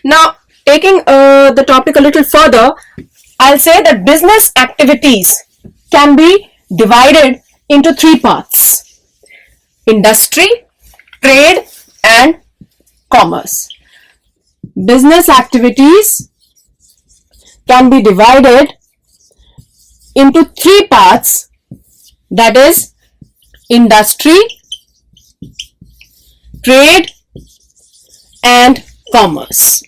Now, taking the topic a little further, I'll say that business activities can be divided into three parts: industry, trade, and commerce. Business activities can be divided into three parts, that is industry, trade, and commerce.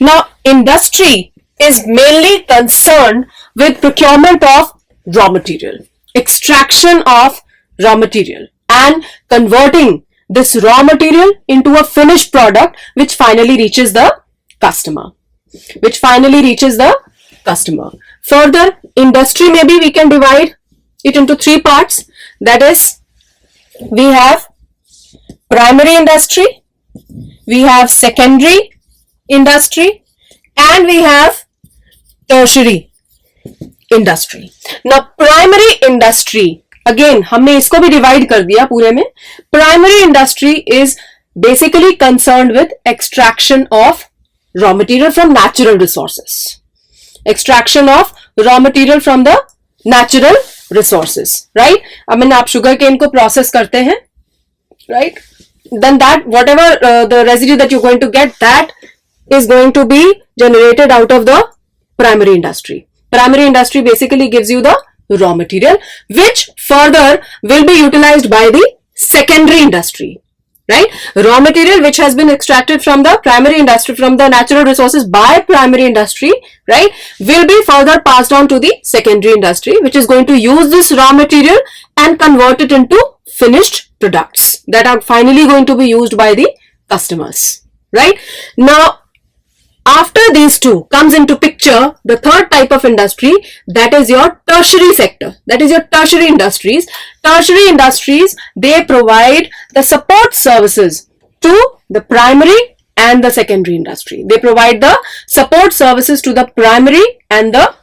Now, industry is mainly concerned with procurement of raw material, extraction of raw material, and converting this raw material into a finished product which finally reaches the customer. Further, industry, maybe we can divide it into three parts. That is, we have primary industry, we have secondary industry, and we have tertiary industry. Now, primary industry, again हमने इसको भी divide कर दिया पूरे में. Primary industry is basically concerned with extraction of raw material from natural resources. Extraction of raw material from the natural resources, right? I mean, आप sugar cane को process करते हैं, right? Then that whatever the residue that you're going to get, that is going to be generated out of the primary industry. Primary industry basically gives you the raw material, which further will be utilized by the secondary industry, right? Raw material which has been extracted from the primary industry, from the natural resources by primary industry, right, will be further passed on to the secondary industry, which is going to use this raw material and convert it into finished products that are finally going to be used by the customers, right? Now, after these two comes into picture the third type of industry, that is your tertiary sector, that is your tertiary industries. Tertiary industries, they provide the support services to the primary and the secondary industry. They provide the support services to the primary and the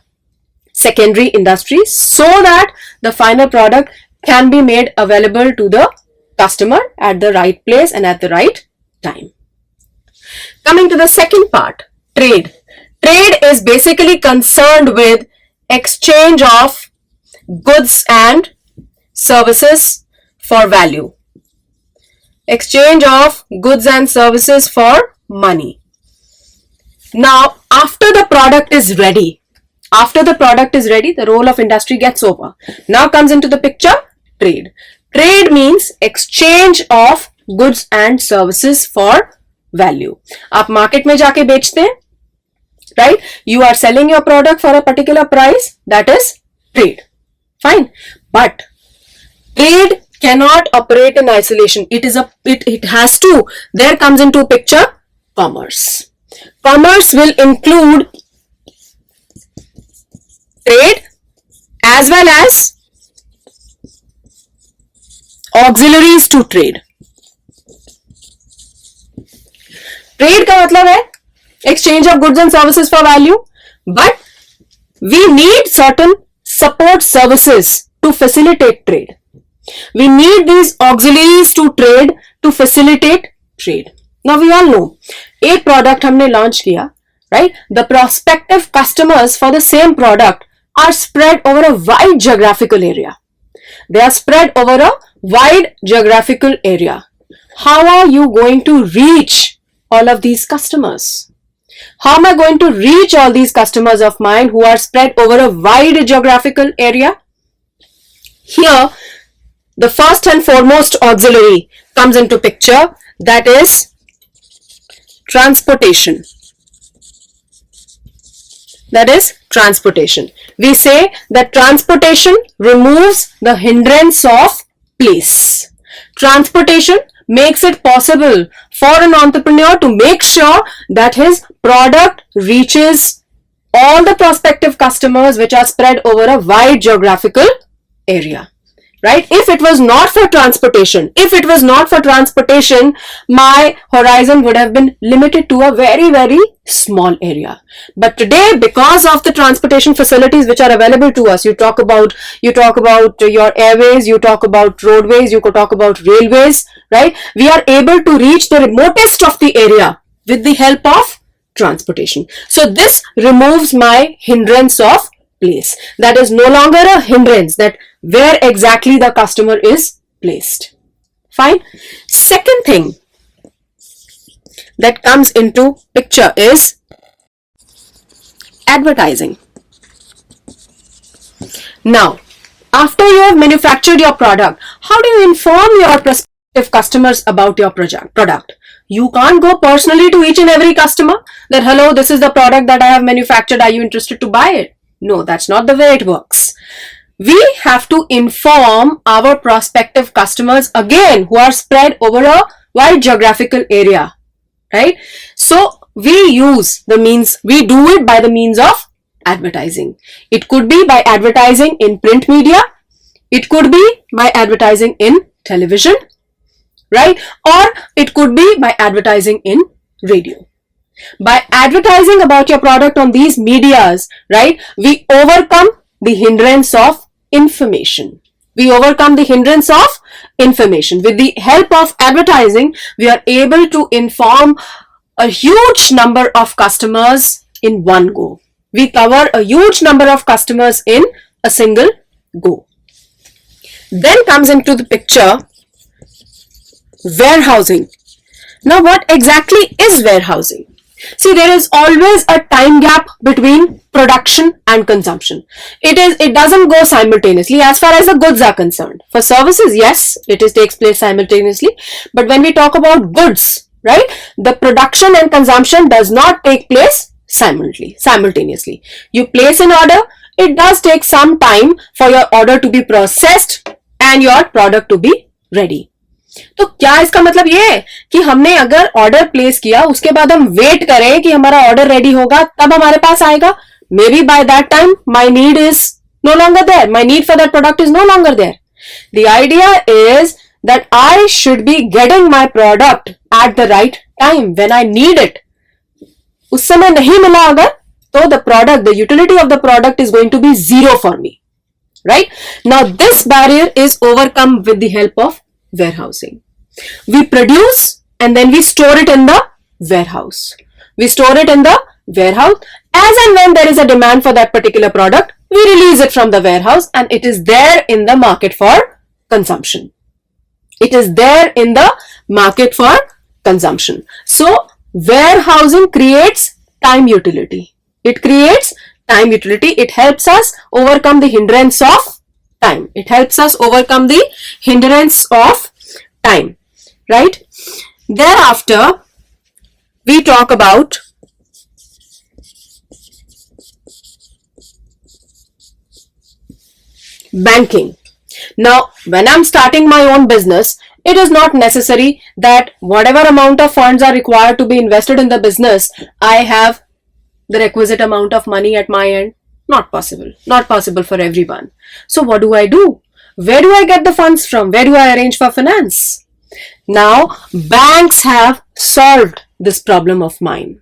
secondary industry so that the final product can be made available to the customer at the right place and at the right time. Coming to the second part, trade. Trade is basically concerned with exchange of goods and services for value. Exchange of goods and services for money. Now, after the product is ready, the role of industry gets over. Now comes into the picture trade. Trade means exchange of goods and services for value. आप market में जाके बेचते हैं, right? You are selling your product for a particular price, that is trade. Fine. But trade cannot operate in isolation. It has to. There comes into picture commerce. Commerce will include trade as well as auxiliaries to trade. Trade का मतलब है exchange of goods and services for value, but we need certain support services to facilitate trade. We need these auxiliaries to trade to facilitate trade. Now we all know, एक product हमने launch किया, right? The prospective customers for the same product are spread over a wide geographical area. They are spread over a wide geographical area. How are you going to reach all of these customers? How am I going to reach all these customers of mine who are spread over a wide geographical area? Here, the first and foremost auxiliary comes into picture, that is transportation. That is transportation. We say that transportation removes the hindrance of place. Transportation makes it possible for an entrepreneur to make sure that his product reaches all the prospective customers which are spread over a wide geographical area. right? If it was not for transportation, my horizon would have been limited to a very, very small area. But today, because of the transportation facilities which are available to us, you talk about your airways, you talk about roadways, you could talk about railways, right? We are able to reach the remotest of the area with the help of transportation. So this removes my hindrance of place. That is no longer a hindrance, that where exactly the customer is placed. Fine. Second thing that comes into picture is advertising. Now, after you have manufactured your product, how do you inform your prospective customers about your product? You can't go personally to each and every customer that, hello, this is the product that I have manufactured. Are you interested to buy it? No, that's not the way it works. We have to inform our prospective customers, again, who are spread over a wide geographical area, right? So we do it by the means of advertising. It could be by advertising in print media. It could be by advertising in television, right? Or it could be by advertising in radio. By advertising about your product on these medias, right, we overcome the hindrance of information. With the help of advertising, we are able to inform a huge number of customers in one go. We cover a huge number of customers in a single go. Then comes into the picture warehousing. Now, what exactly is warehousing? See, there is always a time gap between production and consumption. It doesn't go simultaneously as far as the goods are concerned. For services, yes, takes place simultaneously. But when we talk about goods, right, the production and consumption does not take place simultaneously. You place an order, it does take some time for your order to be processed and your product to be ready. तो क्या इसका मतलब ये है कि हमने अगर order place किया, उसके बाद हम वेट करें कि हमारा ऑर्डर रेडी होगा तब हमारे पास आएगा? Maybe by that time my need is no longer there, my need for that product is no longer there. The idea is that I should be getting my product at the right time when I need it. उस समय नहीं मिला अगर, तो the utility of the product is going to be zero for me, right? Now this barrier is overcome with the help of warehousing. We produce and then we store it in the warehouse. As and when there is a demand for that particular product, we release it from the warehouse and it is there in the market for consumption. So warehousing creates time utility. It helps us overcome the hindrance of time. Right? Thereafter, we talk about banking. Now, when I'm starting my own business, it is not necessary that whatever amount of funds are required to be invested in the business, I have the requisite amount of money at my end. Not possible for everyone. So what do I do? Where do I get the funds from? Where do I arrange for finance? Now, banks have solved this problem of mine,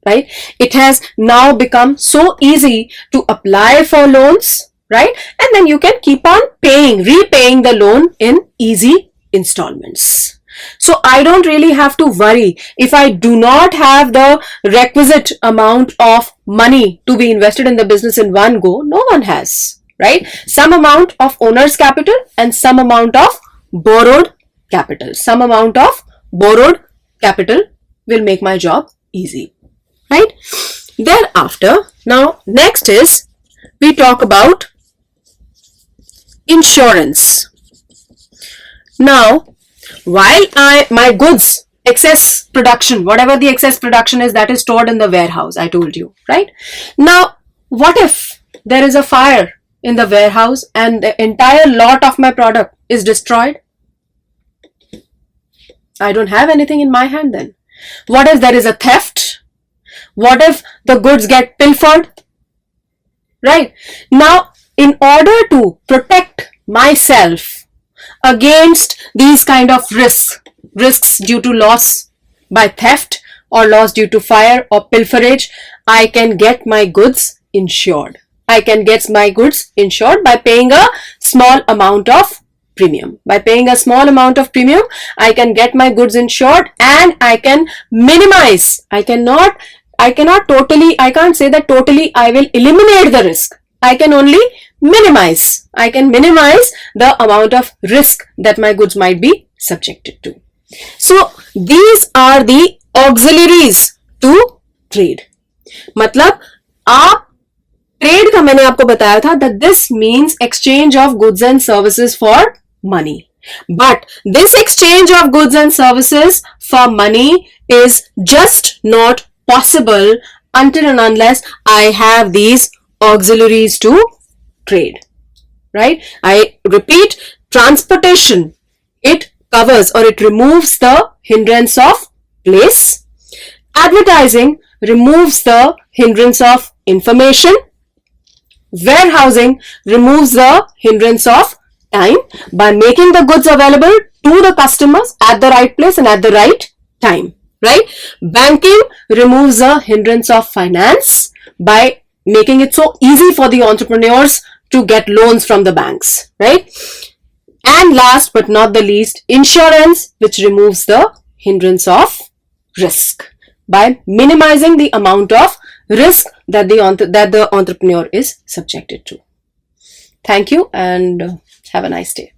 right? It has now become so easy to apply for loans, right? And then you can keep on repaying the loan in easy installments. So I don't really have to worry if I do not have the requisite amount of money to be invested in the business in one go. No one has, right? Some amount of owner's capital and some amount of borrowed capital. Will make my job easy, right? Thereafter, now next is we talk about insurance. Now, while my goods, excess production, whatever the excess production is, that is stored in the warehouse, I told you, right? Now, what if there is a fire in the warehouse and the entire lot of my product is destroyed? I don't have anything in my hand then. What if there is a theft? What if the goods get pilfered? Right? Now, in order to protect myself against these kind of risks due to loss by theft or loss due to fire or pilferage, I can get my goods insured. I can get my goods insured by paying a small amount of premium. By paying a small amount of premium, I can get my goods insured and I can minimize. I can't say that totally I will eliminate the risk. I can only minimize. I can minimize the amount of risk that my goods might be subjected to. So these are the auxiliaries to trade. मतलब आप trade का मैंने आपको बताया था that this means exchange of goods and services for money. But this exchange of goods and services for money is just not possible until and unless I have these auxiliaries to trade. Right? I repeat, transportation, it covers or it removes the hindrance of place. Advertising removes the hindrance of information. Warehousing removes the hindrance of time by making the goods available to the customers at the right place and at the right time. Right? Banking removes the hindrance of finance by making it so easy for the entrepreneurs to get loans from the banks. Right? And last but not the least, insurance, which removes the hindrance of risk by minimizing the amount of risk that the entrepreneur is subjected to. Thank you and have a nice day.